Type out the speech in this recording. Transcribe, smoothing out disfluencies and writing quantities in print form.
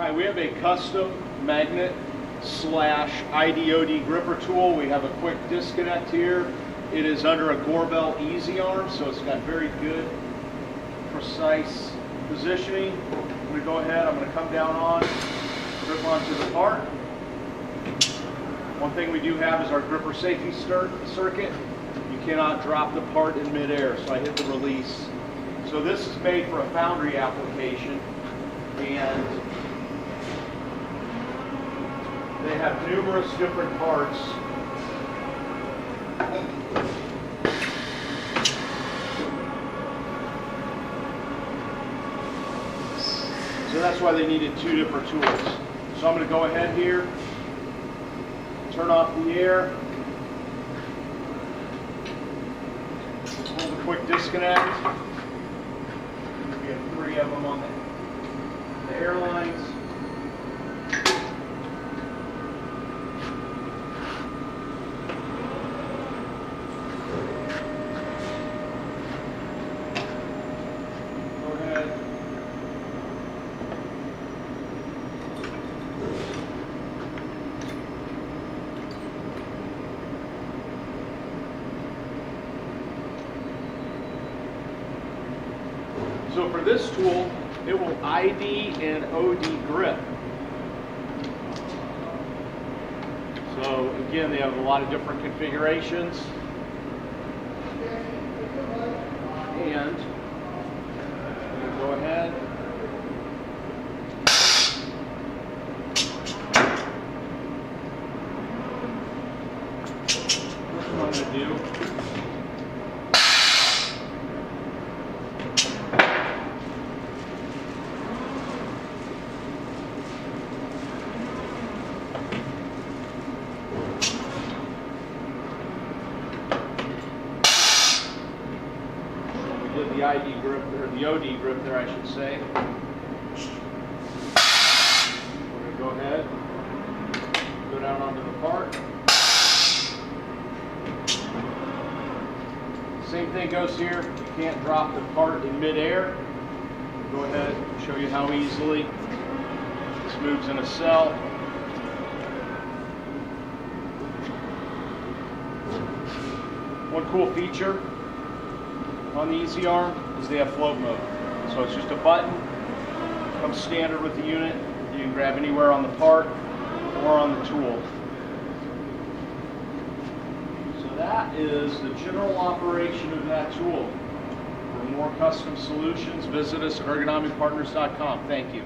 Hi, we have a custom magnet slash IDOD gripper tool. We have a quick disconnect here. It is under a Gorbel Easy Arm, so it's got very good, precise positioning. I'm going to go ahead, I'm going to come down on, grip onto the part. One thing we do have is our gripper safety circuit. You cannot drop the part in midair, so I hit the release. So this is made for a foundry application, and they have numerous different parts. So that's why they needed two different tools. So I'm going to go ahead here, turn off the air, hold a quick disconnect. We have 3 of them on the airlines. So for this tool, it will ID and OD grip. So again, they have a lot of different configurations. And I'm going to go ahead. What I'm going to do. The ID grip, or the OD grip there, I should say. We're going to go ahead, go down onto the part. Same thing goes here. You can't drop the part in midair. Go ahead and show you how easily this moves in a cell. One cool feature on the Easy Arm is they have float mode. So it's just a button, comes standard with the unit. You can grab anywhere on the part or on the tool. So that is the general operation of that tool. For more custom solutions, visit us at ergonomicpartners.com. Thank you.